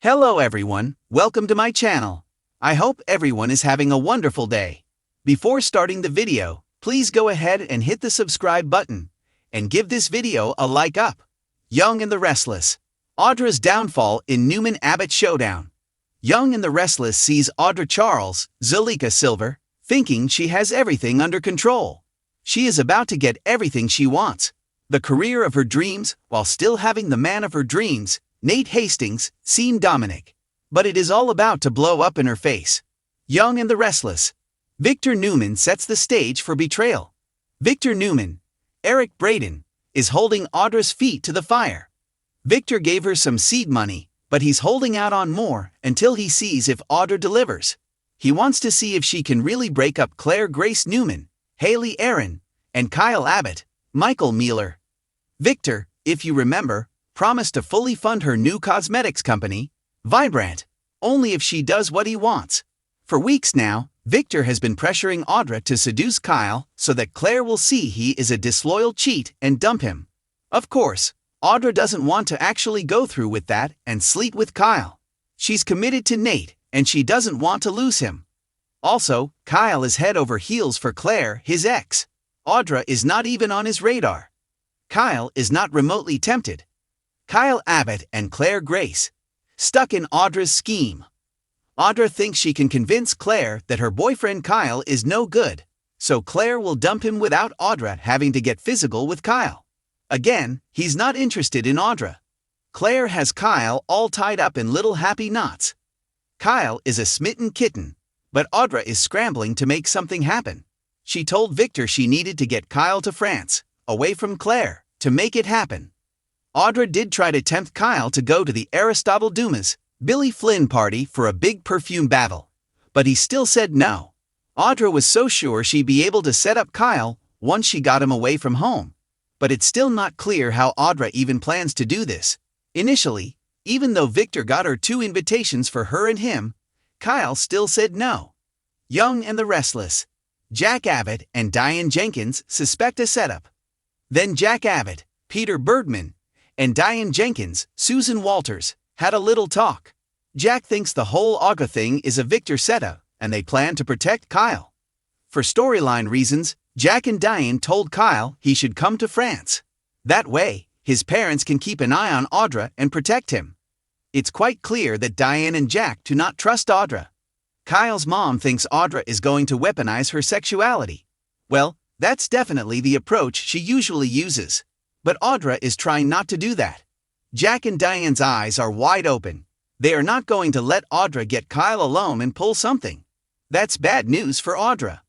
Hello everyone, welcome to my channel. I hope everyone is having a wonderful day. Before starting the video, please go ahead and hit the subscribe button and give this video a like up. Young and the Restless. Audra's downfall in Newman Abbott showdown. Young and the Restless sees Audra Charles, Zuleyka Silver, thinking she has everything under control. She is about to get everything she wants. The career of her dreams, while still having the man of her dreams, Nate Hastings, seen Dominic. But it is all about to blow up in her face. Young and the Restless. Victor Newman sets the stage for betrayal. Victor Newman, Eric Braden, is holding Audra's feet to the fire. Victor gave her some seed money, but he's holding out on more until he sees if Audra delivers. He wants to see if she can really break up Claire Grace Newman, Haley Aaron, and Kyle Abbott, Michael Mueller. Victor, if you remember, promised to fully fund her new cosmetics company, Vibrant, only if she does what he wants. For weeks now, Victor has been pressuring Audra to seduce Kyle so that Claire will see he is a disloyal cheat and dump him. Of course, Audra doesn't want to actually go through with that and sleep with Kyle. She's committed to Nate and she doesn't want to lose him. Also, Kyle is head over heels for Claire, his ex. Audra is not even on his radar. Kyle is not remotely tempted. Kyle Abbott and Claire Grace, stuck in Audra's scheme. Audra thinks she can convince Claire that her boyfriend Kyle is no good, so Claire will dump him without Audra having to get physical with Kyle. Again, he's not interested in Audra. Claire has Kyle all tied up in little happy knots. Kyle is a smitten kitten, but Audra is scrambling to make something happen. She told Victor she needed to get Kyle to France, away from Claire, to make it happen. Audra did try to tempt Kyle to go to the Aristotle Dumas, Billy Flynn party for a big perfume battle, but he still said no. Audra was so sure she'd be able to set up Kyle once she got him away from home. But it's still not clear how Audra even plans to do this. Initially, even though Victor got her 2 invitations for her and him, Kyle still said no. Young and the Restless. Jack Abbott and Diane Jenkins suspect a setup. Then Jack Abbott, Peter Bergman, and Diane Jenkins, Susan Walters, had a little talk. Jack thinks the whole Audra thing is a Victor setup, and they plan to protect Kyle. For storyline reasons, Jack and Diane told Kyle he should come to France. That way, his parents can keep an eye on Audra and protect him. It's quite clear that Diane and Jack do not trust Audra. Kyle's mom thinks Audra is going to weaponize her sexuality. Well, that's definitely the approach she usually uses. But Audra is trying not to do that. Jack and Diane's eyes are wide open. They are not going to let Audra get Kyle alone and pull something. That's bad news for Audra.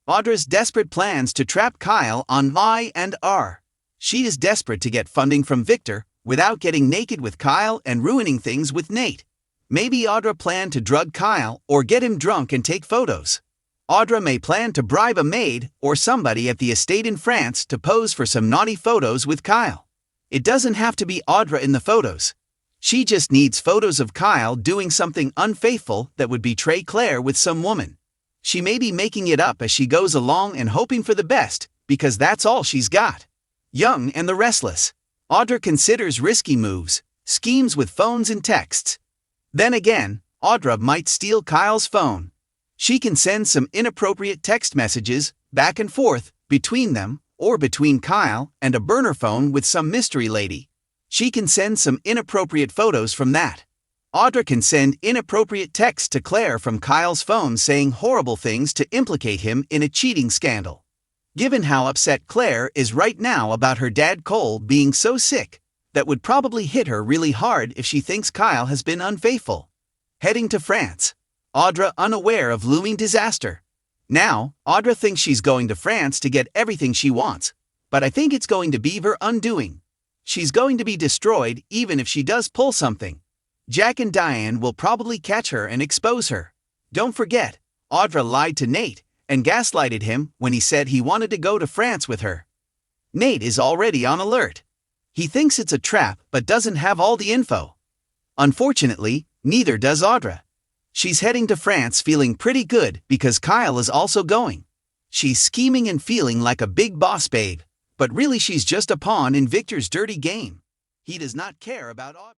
Audra's desperate plans to trap Kyle on Y&R. She is desperate to get funding from Victor without getting naked with Kyle and ruining things with Nate. Maybe Audra planned to drug Kyle or get him drunk and take photos. Audra may plan to bribe a maid or somebody at the estate in France to pose for some naughty photos with Kyle. It doesn't have to be Audra in the photos. She just needs photos of Kyle doing something unfaithful that would betray Claire with some woman. She may be making it up as she goes along and hoping for the best, because that's all she's got. Young and the Restless. Audra considers risky moves, schemes with phones and texts. Then again, Audra might steal Kyle's phone. She can send some inappropriate text messages back and forth between them or between Kyle and a burner phone with some mystery lady. She can send some inappropriate photos from that. Audra can send inappropriate texts to Claire from Kyle's phone saying horrible things to implicate him in a cheating scandal. Given how upset Claire is right now about her dad Cole being so sick, that would probably hit her really hard if she thinks Kyle has been unfaithful. Heading to France. Audra unaware of looming disaster. Now, Audra thinks she's going to France to get everything she wants, but I think it's going to be her undoing. She's going to be destroyed even if she does pull something. Jack and Diane will probably catch her and expose her. Don't forget, Audra lied to Nate and gaslighted him when he said he wanted to go to France with her. Nate is already on alert. He thinks it's a trap but doesn't have all the info. Unfortunately, neither does Audra. She's heading to France feeling pretty good because Kyle is also going. She's scheming and feeling like a big boss babe, but really she's just a pawn in Victor's dirty game. He does not care about Audra.